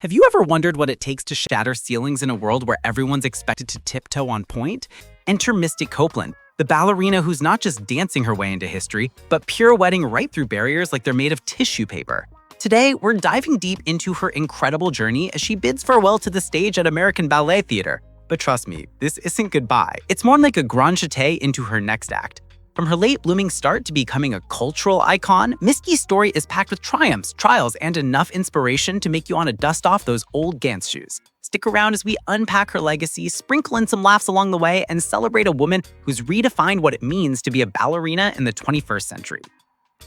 Have you ever wondered what it takes to shatter ceilings in a world where everyone's expected to tiptoe on point? Enter Misty Copeland, the ballerina who's not just dancing her way into history, but pirouetting right through barriers like they're made of tissue paper. Today, we're diving deep into her incredible journey as she bids farewell to the stage at American Ballet Theatre. But trust me, this isn't goodbye. It's more like a grand jeté into her next act. From her late blooming start to becoming a cultural icon, Misty's story is packed with triumphs, trials, and enough inspiration to make you want to dust off those old Gantz shoes. Stick around as we unpack her legacy, sprinkle in some laughs along the way, and celebrate a woman who's redefined what it means to be a ballerina in the 21st century.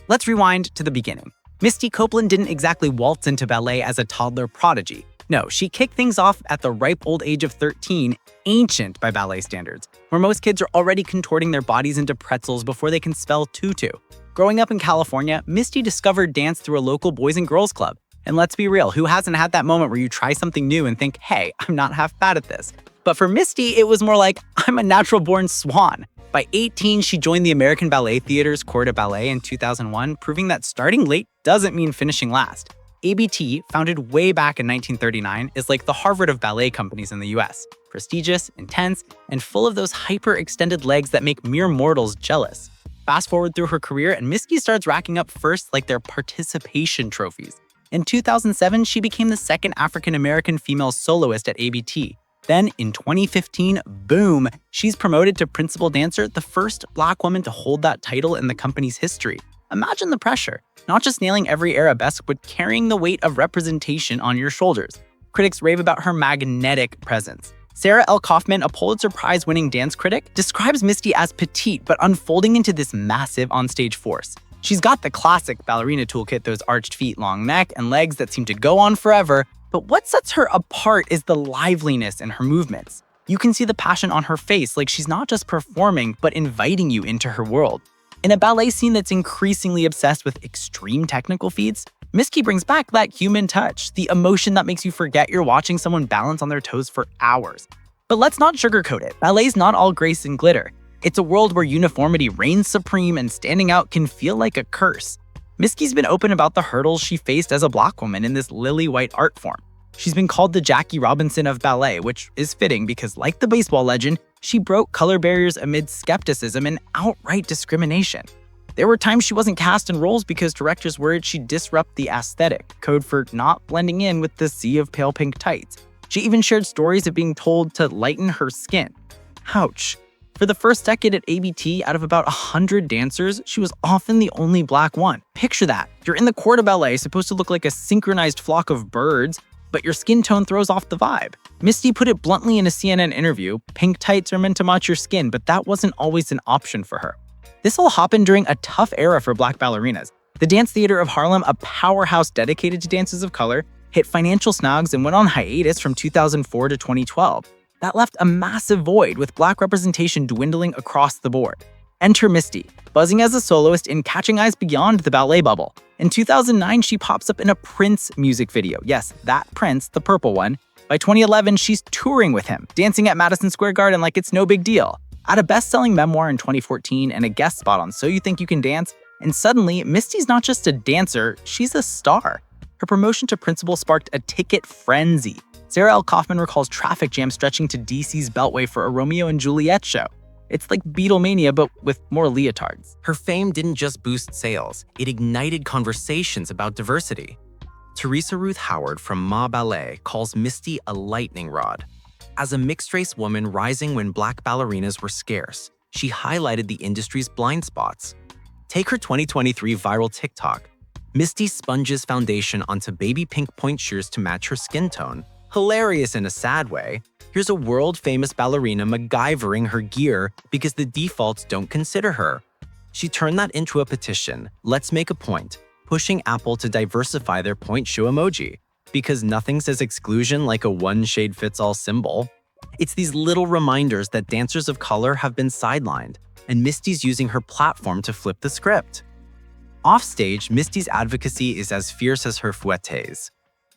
Let's rewind to the beginning. Misty Copeland didn't exactly waltz into ballet as a toddler prodigy. No, she kicked things off at the ripe old age of 13, ancient by ballet standards, where most kids are already contorting their bodies into pretzels before they can spell tutu. Growing up in California, Misty discovered dance through a local boys and girls club. And let's be real, who hasn't had that moment where you try something new and think, hey, I'm not half bad at this? But for Misty, it was more like, I'm a natural-born swan. By 18, she joined the American Ballet Theatre's Corps de Ballet in 2001, proving that starting late doesn't mean finishing last. ABT, founded way back in 1939, is like the Harvard of ballet companies in the US. Prestigious, intense, and full of those hyper-extended legs that make mere mortals jealous. Fast forward through her career, and Misty starts racking up firsts like their participation trophies. In 2007, she became the second African-American female soloist at ABT. Then, in 2015, boom, she's promoted to principal dancer, the first Black woman to hold that title in the company's history. Imagine the pressure, not just nailing every arabesque, but carrying the weight of representation on your shoulders. Critics rave about her magnetic presence. Sarah L. Kaufman, a Pulitzer Prize-winning dance critic, describes Misty as petite but unfolding into this massive onstage force. She's got the classic ballerina toolkit, those arched feet, long neck, and legs that seem to go on forever, but what sets her apart is the liveliness in her movements. You can see the passion on her face, like she's not just performing, but inviting you into her world. In a ballet scene that's increasingly obsessed with extreme technical feats, Misty brings back that human touch, the emotion that makes you forget you're watching someone balance on their toes for hours. But let's not sugarcoat it. Ballet's not all grace and glitter. It's a world where uniformity reigns supreme and standing out can feel like a curse. Misty's been open about the hurdles she faced as a Black woman in this lily-white art form. She's been called the Jackie Robinson of ballet, which is fitting because, like the baseball legend, she broke color barriers amid skepticism and outright discrimination. There were times she wasn't cast in roles because directors worried she'd disrupt the aesthetic, code for not blending in with the sea of pale pink tights. She even shared stories of being told to lighten her skin. Ouch. For the first decade at ABT, out of about 100 dancers, she was often the only Black one. Picture that. You're in the corps de ballet, supposed to look like a synchronized flock of birds, but your skin tone throws off the vibe. Misty put it bluntly in a CNN interview, pink tights are meant to match your skin, but that wasn't always an option for her. This all happened during a tough era for Black ballerinas. The Dance Theater of Harlem, a powerhouse dedicated to dances of color, hit financial snags and went on hiatus from 2004 to 2012. That left a massive void, with Black representation dwindling across the board. Enter Misty, buzzing as a soloist and catching eyes beyond the ballet bubble. In 2009, she pops up in a Prince music video. Yes, that Prince, the purple one. By 2011, she's touring with him, dancing at Madison Square Garden like it's no big deal. Add a best-selling memoir in 2014 and a guest spot on So You Think You Can Dance, and suddenly, Misty's not just a dancer, she's a star. Her promotion to principal sparked a ticket frenzy. Sarah L. Kaufman recalls traffic jams stretching to DC's Beltway for a Romeo and Juliet show. It's like Beatlemania, but with more leotards. Her fame didn't just boost sales, it ignited conversations about diversity. Teresa Ruth Howard from Ma Ballet calls Misty a lightning rod. As a mixed-race woman rising when Black ballerinas were scarce, she highlighted the industry's blind spots. Take her 2023 viral TikTok. Misty sponges foundation onto baby pink point shears to match her skin tone. Hilarious in a sad way. Here's a world-famous ballerina MacGyvering her gear because the defaults don't consider her. She turned that into a petition, let's make a point, pushing Apple to diversify their point shoe emoji, because nothing says exclusion like a one-shade-fits-all symbol. It's these little reminders that dancers of color have been sidelined, and Misty's using her platform to flip the script. Offstage, Misty's advocacy is as fierce as her fouettes.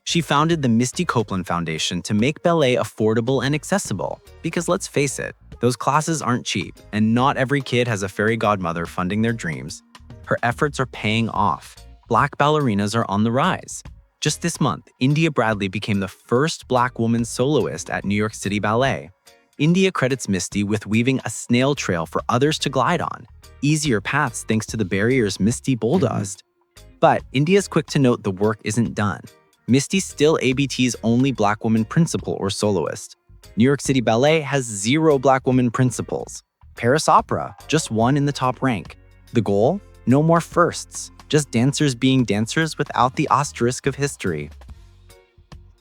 She founded the Misty Copeland Foundation to make ballet affordable and accessible, because let's face it, those classes aren't cheap, and not every kid has a fairy godmother funding their dreams. Her efforts are paying off. Black ballerinas are on the rise. Just this month, India Bradley became the first Black woman soloist at New York City Ballet. India credits Misty with weaving a snail trail for others to glide on, easier paths thanks to the barriers Misty bulldozed. But India's quick to note the work isn't done. Misty's still ABT's only Black woman principal or soloist. New York City Ballet has 0 Black woman principals. Paris Opera, just 1 in the top rank. The goal? No more firsts, just dancers being dancers without the asterisk of history.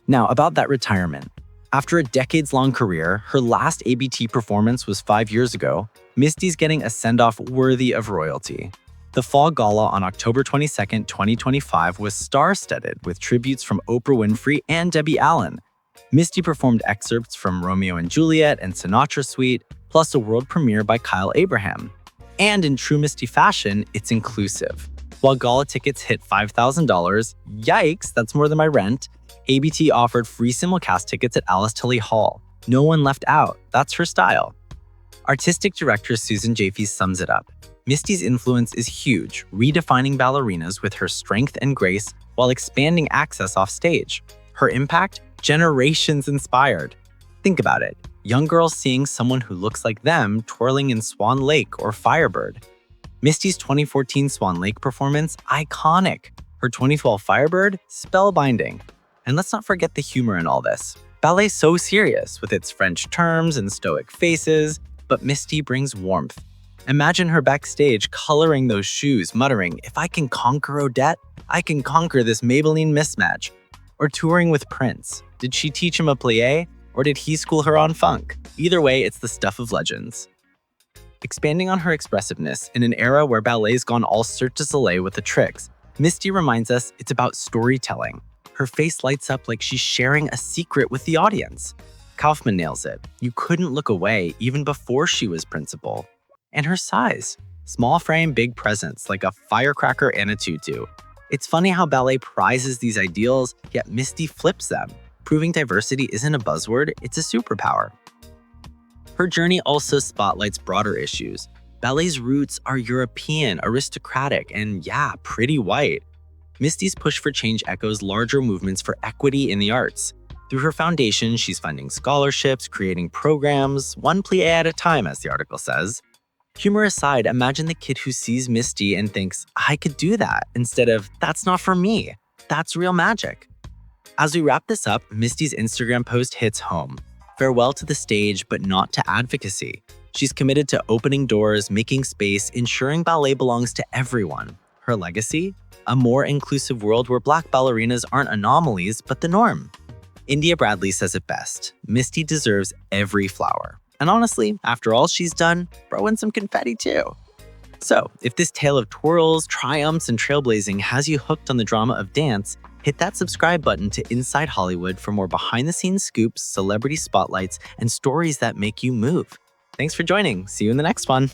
Now, about that retirement. After a decades-long career, her last ABT performance was 5 years ago. Misty's getting a send-off worthy of royalty. The Fall Gala on October 22, 2025 was star-studded with tributes from Oprah Winfrey and Debbie Allen. Misty performed excerpts from Romeo and Juliet and Sinatra Suite, plus a world premiere by Kyle Abraham. And in true Misty fashion, it's inclusive. While gala tickets hit $5,000, yikes, that's more than my rent, ABT offered free simulcast tickets at Alice Tully Hall. No one left out. That's her style. Artistic director Susan Jaffe sums it up. Misty's influence is huge, redefining ballerinas with her strength and grace while expanding access off stage. Her impact? Generations inspired. Think about it. Young girls seeing someone who looks like them twirling in Swan Lake or Firebird. Misty's 2014 Swan Lake performance? Iconic. Her 2012 Firebird? Spellbinding. And let's not forget the humor in all this. Ballet's so serious with its French terms and stoic faces, but Misty brings warmth. Imagine her backstage coloring those shoes, muttering, "If I can conquer Odette, I can conquer this Maybelline mismatch." Or touring with Prince. Did she teach him a plie, or did he school her on funk? Either way, it's the stuff of legends. Expanding on her expressiveness in an era where ballet's gone all Cirque du Soleil with the tricks, Misty reminds us it's about storytelling. Her face lights up like she's sharing a secret with the audience. Kaufman nails it. You couldn't look away even before she was principal. And her size. Small frame, big presence, like a firecracker and a tutu. It's funny how ballet prizes these ideals, yet Misty flips them, proving diversity isn't a buzzword, it's a superpower. Her journey also spotlights broader issues. Ballet's roots are European, aristocratic, and yeah, pretty white. Misty's push for change echoes larger movements for equity in the arts. Through her foundation, she's funding scholarships, creating programs, one plie at a time, as the article says. Humor aside, imagine the kid who sees Misty and thinks, I could do that, instead of, that's not for me. That's real magic. As we wrap this up, Misty's Instagram post hits home. Farewell to the stage, but not to advocacy. She's committed to opening doors, making space, ensuring ballet belongs to everyone. Her legacy? A more inclusive world where Black ballerinas aren't anomalies, but the norm. India Bradley says it best. Misty deserves every flower. And honestly, after all she's done, throw in some confetti too. So, if this tale of twirls, triumphs, and trailblazing has you hooked on the drama of dance, hit that subscribe button to Inside Hollywood for more behind-the-scenes scoops, celebrity spotlights, and stories that make you move. Thanks for joining. See you in the next one.